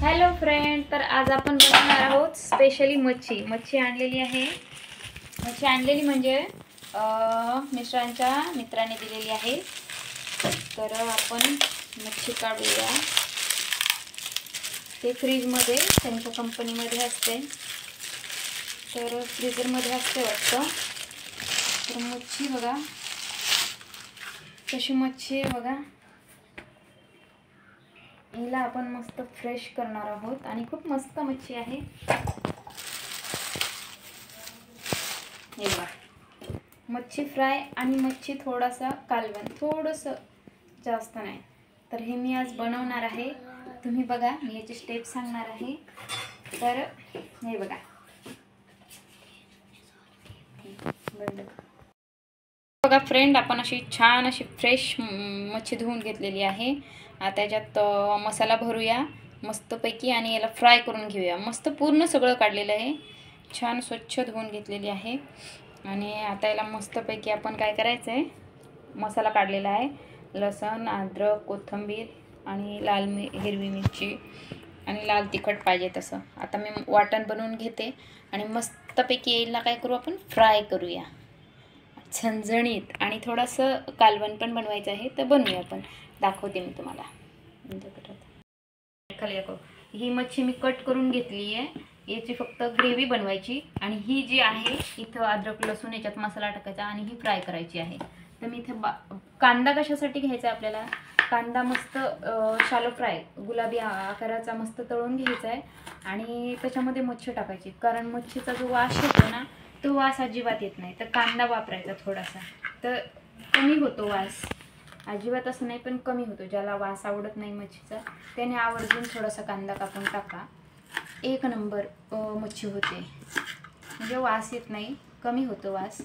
Hello friend, तर आज आपण बनवणार आहोत स्पेशली मच्छी आणलेली आहे। मच्छी आणलेली म्हणजे मिस्टरांच्या मित्राने दिलेली आहे। तर आपण मच्छी काढूया। ते फ्रीजमध्ये त्यांच्या कंपनीमध्ये असते, तर फ्रीजरमध्ये असते वाटतं। तर मच्छी बघा कशी मच्छी आहे बघा। हिला आपण मस्त फ्रेश करणार आहोत आणि खूप मस्त मच्छी आहे। हे बघा, मच्छी फ्राय आणि मच्छी थोडासा कालवण, थोडंसं जास्त नाही। तर हे मी आज बनवणार आहे। तुम्ही बघा, मी याची स्टेप सांगणार आहे। तर हे बघा, बघा फ्रेंड, आपण अशी छान अशी फ्रेश मच्छी धुवून घेतलेली आहे। आता त्याच्यात मसाला भरूया मस्तपैकी आणि याला फ्राय करून घेऊया। मस्त पूर्ण सगळं काढलेलं आहे, छान स्वच्छ धुवून घेतलेली आहे। आणि आता याला मस्तपैकी आपण काय करायचं आहे, मसाला काढलेला आहे, लसूण, अद्रक, कोथिंबीर आणि हिरवी मिरची आणि लाल तिखट पाहिजे तसं। आता मी वाटण बनवून घेते आणि मस्तपैकी याला काय करू, आपण फ्राय करूया झणझणीत। आणि थोडंसं कालवण पण बनवायचं आहे, तर बनवूया आपण, दाखवते मी तुम्हाला। ही मच्छी मी कट करून घेतली आहे, याची फक्त ग्रेव्ही बनवायची। आणि ही जी आहे इथं अद्रक लसूण याच्यात मसाला टाकायचा आणि ही फ्राय करायची आहे। तर मी इथे कांदा कशासाठी घ्यायचा आपल्याला, कांदा मस्त शालो फ्राय गुलाबी आकाराचा मस्त तळून घ्यायचा आहे आणि त्याच्यामध्ये मच्छी टाकायची। कारण मच्छीचा जो वास येतो ना, तो वास अजिबात येत नाही। तर कांदा वापरायचा थोडासा, तर कमी होतो वास, अजिबात असं नाही पण कमी होतो। ज्याला वास आवडत नाही मच्छीचा, त्याने आवर्जून थोडासा कांदा कापून टाका, एक नंबर मच्छी होते, म्हणजे वास येत नाही, कमी होतो वास।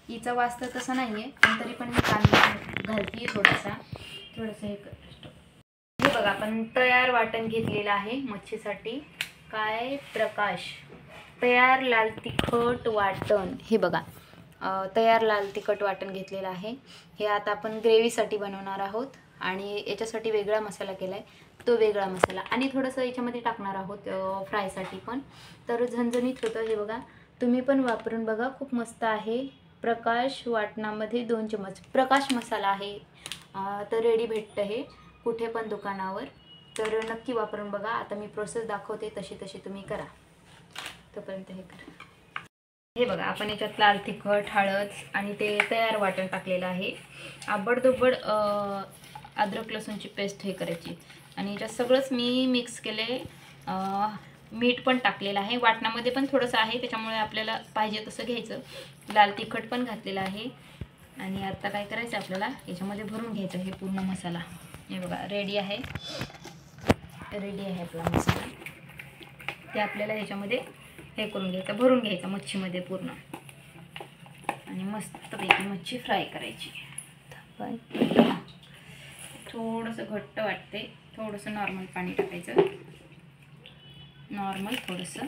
हिचा वास तर तसा नाही आहे, पण तरी पण मी कांदा घालते थोडासा हे बघा, आपण तयार वाटण घेतलेलं आहे मच्छीसाठी। काय प्रकाश तयार लाल तिखट वाटण, हे बघा, तयार लाल तिखट वाटण घेतलेलं आहे। हे आता आपण ग्रेव्हीसाठी बनवणार आहोत आणि याच्यासाठी वेगळा मसाला केला आहे, तो वेगळा मसाला आणि थोडंसं याच्यामध्ये टाकणार आहोत फ्रायसाठी पण, तर झणझणीत होतं। हे बघा, तुम्ही पण वापरून बघा, खूप मस्त आहे। प्रकाश वाटणामध्ये 2 चमच प्रकाश मसाला आहे, तर रेडी भेटतं हे कुठे पण दुकानावर, तर नक्की वापरून बघा। आता मी प्रोसेस दाखवते, तशी तुम्ही करा, तोपर्यंत हे करा। हे बघा, आपण याच्यात लाल तिखट, हळद आणि ते तयार वाटण टाकलेलं आहे। आबडधोबड अद्रक लसूणची पेस्ट हे करायची आणि याच्यात सगळंच मी मिक्स केले। मीठ पण टाकलेलं आहे, वाटणामध्ये पण थोडंसं आहे, त्याच्यामुळे आपल्याला पाहिजे तसं घ्यायचं। लाल तिखट पण घातलेलं आहे आणि आता काय करायचं, आपल्याला याच्यामध्ये भरून घ्यायचं हे पूर्ण मसाला। हे बघा, रेडी आहे आपला मसाला। ते आपल्याला ह्याच्यामध्ये हे करून घ्यायचं, भरून घ्यायचं मच्छीमध्ये पूर्ण आणि मस्तपैकी मच्छी फ्राय करायची। थोडंसं घट्ट वाटते, थोडंसं नॉर्मल पाणी टाकायचं, नॉर्मल थोडंसं।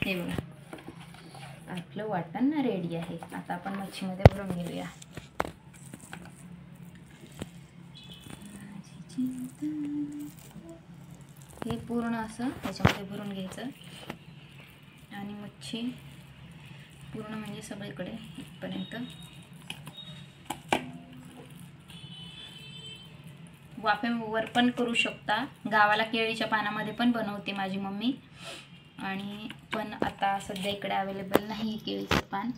हे बघा, आपलं वाटण रेडी आहे। आता आपण मच्छीमध्ये भरून घेऊया। हे पूर्ण असं त्याच्यामध्ये भरून घ्यायचं आणि मच्छी पूर्ण म्हणजे सगळीकडे इथपर्यंत। वाफेवर पण करू शकता, गावाला केळीच्या पानामध्ये पण बनवते माझी मम्मी, आणि पण आता सध्या इकडे अवेलेबल नाही केळीचं पान,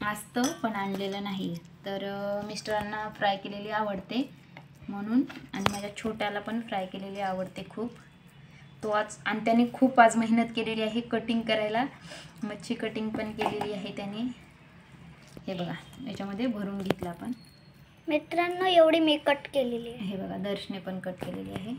असतं पण आणलेलं नाही। तर मिस्टरांना फ्राय केलेली आवडते म्हणून, आणि माझ्या छोट्याला पण फ्राय केलेली आवडते खूप। तो आज, आणि त्याने खूप आज मेहनत केलेली आहे कटिंग करायला, मच्छी कटिंग पण केलेली आहे त्याने। हे बघा, याच्यामध्ये भरून घेतलं आपण। मित्रांनो, एवढी मी कट केलेली आहे। हे बघा, दर्शने पण कट केलेली आहे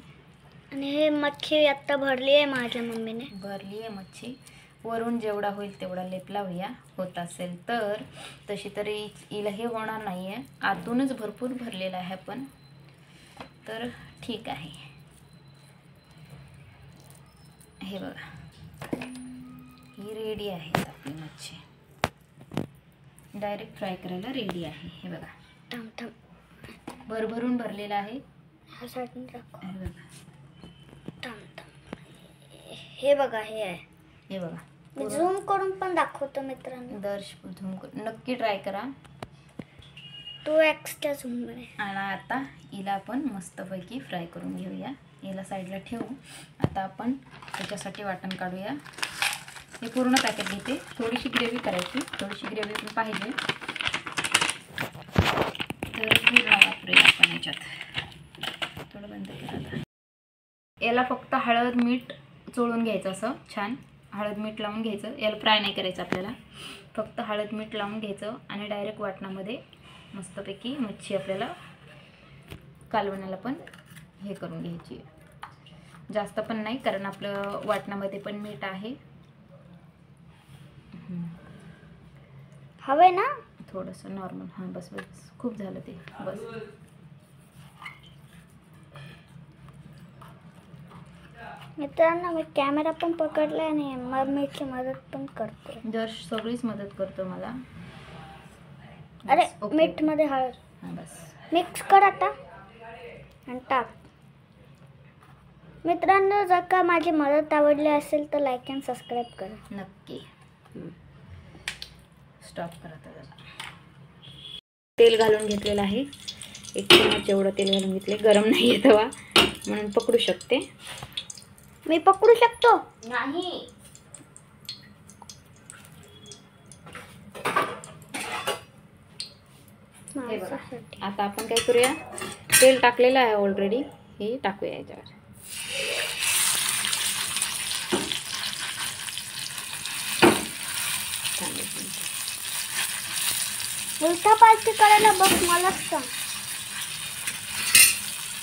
आणि हे मच्छी आता भरली आहे, माझ्या मम्मीने भरली आहे मच्छी। वरून जेवढा होईल तेवढा लेप लावूया, होत असेल तर। तशी तरी हिला हे होणार नाही आहे, आतूनच भरपूर भरलेला आहे पण, तर ठीक आहे। हे बघा, ही रेडी आहे आपली मच्छी। डायरेक्ट फ्राय करायला रेडी आहे. हे बघा थांब थांब भरभरून भरलेला आहे. हा साईडने दाखव. हे बघा थांब थांब हे बघा हे आहे. हे बघा मी झूम करून पण दाखवतो मित्रांनो. नक्की ट्राय करा. तू एक्स्ट्रा झूम मध्ये. आणि आता हिला आपण मस्तपैकी फ्राय करून घेऊया. याला साईडला ठेवू. आता आपण त्याच्यासाठी वाटण काढूया. हे पूर्ण पॅकेट घेते. थोडीशी ग्रेव्ही करायची. थोडीशी ग्रेव्ही पण पाहिजे तर पूर्ण वापरूया आपण याच्यात. थोडं बंद केलं. याला फक्त हळद मीठ चोळून घ्यायचं असं छान. हळद मीठ लावून घ्यायचं. याला फ्राय नाही करायचं आपल्याला. फक्त हळद मीठ लावून घ्यायचं आणि डायरेक्ट वाटणामध्ये मस्तपैकी मच्छी आपल्याला कालवणाला पण हे करून घ्यायची. जास्त पण नाही कारण आपलं वाटणामध्ये पण मीठ आहे. हवे ना थोडंसं नॉर्मल. हां बस बस खूप झालं ते बस. मित्रांनो मी कॅमेरा पण पकडलाय आणि मम्मीची मदत पण करते. दर्श सगळीच मदत करतो मला. अरे ओके. मीठ मध्ये हळद हां बस मिक्स कर आता आणि टाक. मित्रांनो जर का माझी मदत आवडली असेल तर लाईक अँड सबस्क्राईब करा नक्की. स्टॉप करा आता. तेल घालून घेतलेलं आहे. 1 चमच एवढं तेल घालून घेतले. गरम नाही आहे तवा म्हणून पकडू शकते. मी पकडू शकतो नाही. हे बघा. आता आपण काय करूया. तेल टाकलेलं आहे ऑलरेडी. हे टाकूया याच्यावर. उलटा पालटी करायला बघ मलाच सांग.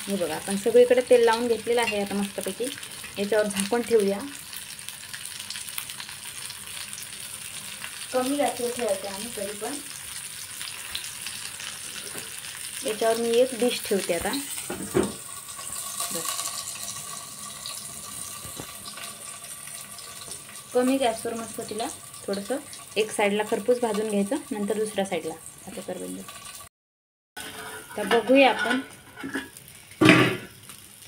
हे बघा आपण सगळीकडे तेल लावून घेतलेलं आहे. आता मस्तपैकी याच्यावर झाकून ठेवूया. कमी गॅसवर ठेवायचं आम्ही तरी पण. याच्यावर मी एक डिश ठेवते आता. कमी गॅसवर मस्त तिला थोडंसं एक साईडला खरपूस भाजून घ्यायचं. नंतर दुसऱ्या साईडला आता कर बंद. तर बघूया आपण.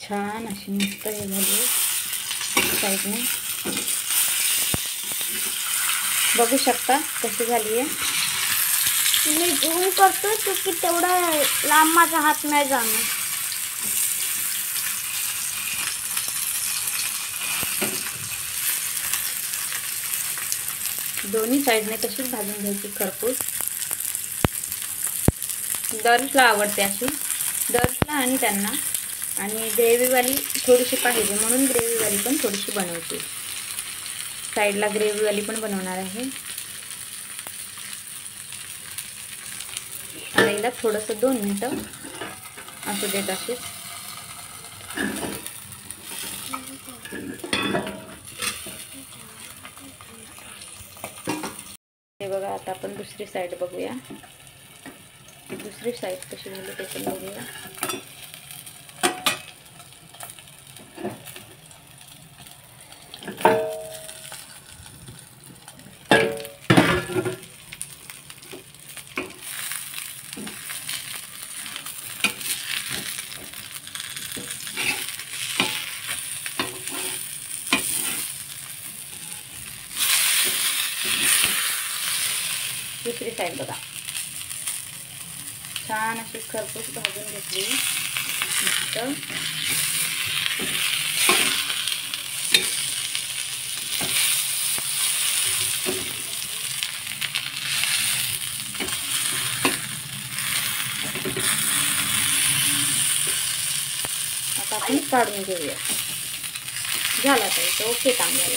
छान अशी मस्त हे झाली साईडने. बघू शकता कशी झाली आहे. मी झूम करतो की तेवढा लांब माझा हात नाही जाणार. दोन्ही साईडने तशीच भाजून घ्यायची खरपूस. दर्शला आवडते अशी. दर्शला आणि त्यांना. आणि ग्रेव्हीवाली थोडीशी पाहिजे म्हणून ग्रेव्हीवाली पण थोडीशी बनवते. साईडला ग्रेव्हीवाली पण बनवणार आहे. आणि हिला थोडंसं 2 मिनटं असू देत असेच. हे बघा आता आपण दुसरी साईड बघूया. दुसरी साईड कशी झाली ते पण बघूया. दुसरी साईड बघा. छान अशी खरपूस भाजून घेतली. आता आपण काढून घेऊया. झाला तर ओके काम झालं.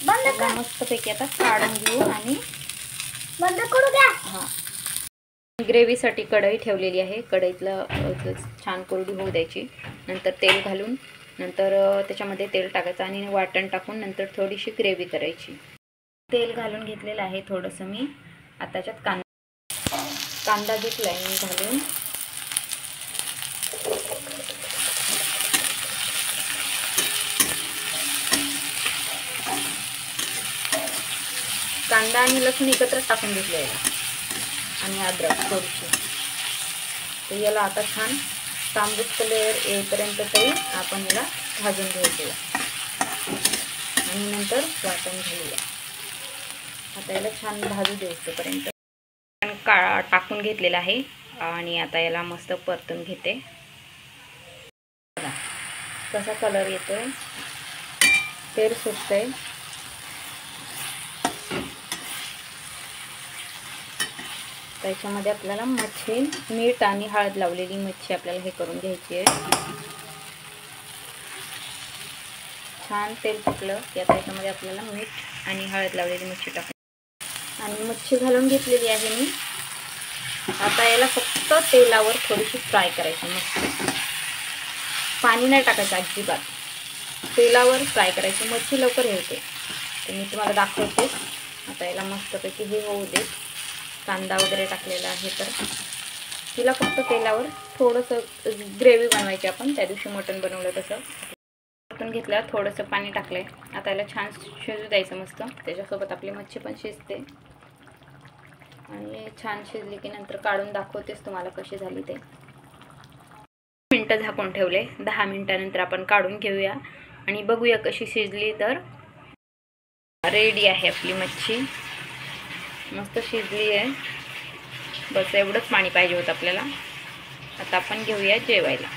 बंद कर. मस्तपैकी आता काढून घेऊ आणि बंद करू द्या. हां ग्रेव्हीसाठी कढई ठेवलेली आहे. कढईतलं छान कोरडी होऊ द्यायची. नंतर तेल घालून नंतर त्याच्यामध्ये तेल टाकायचं आणि वाटण टाकून नंतर थोडीशी ग्रेव्ही करायची. तेल घालून घेतलेलं आहे थोडंसं मी. आता त्याच्यात कांदा घेतला आहे मी घालून. कांदा आणि लसूण एकत्र टाकून घेतलेला. आणि अद्रक थोडीशी. तर याला आता छान तांबूस कलर येईपर्यंत तरी आपण याला भाजून घ्यायचं आणि नंतर वाटण घालूया. आता याला छान भाजू द्यायचंपर्यंत काळा टाकून घेतलेला आहे आणि आता याला मस्त परतून घेते. कसा कलर येतोय, तेल सुटतंय. त्याच्यामध्ये आपल्याला मच्छी, मीठ आणि हळद लावलेली मच्छी आपल्याला हे करून घ्यायची आहे. छान तेल सुटलं की आता याच्यामध्ये आपल्याला मीठ आणि हळद लावलेली मच्छी टाकायची आणि मच्छी घालून घेतलेली आहे मी. आता याला फक्त तेलावर थोडीशी फ्राय करायची मस्त. पाणी नाही टाकायचं अजिबात, तेलावर फ्राय करायची. मच्छी लवकर हे होते. तर मी तुम्हाला दाखवते. आता याला मस्तपैकी हे होऊ दे. कांदा वगैरे टाकलेला आहे तर तिला फक्त तेलावर थोडंसं ग्रेव्ही बनवायची. आपण त्या दिवशी मटण बनवलं तसं परतून घेतलं, थोडंसं पाणी टाकलं आहे. आता याला छान शिजू द्यायचं मस्त. त्याच्यासोबत आपली मच्छी पण शिजते आणि छान शिजली की नंतर काढून दाखवतेच तुम्हाला कशी झाली ते. मिनटं झाकून ठेवले. 10 मिनटानंतर आपण काढून घेऊया आणि बघूया कशी शिजली. तर रेडी आहे आपली मच्छी, मस्त शिजली आहे. बस एवढंच पाणी पाहिजे होतं आपल्याला. आता आपण घेऊया जेवायला.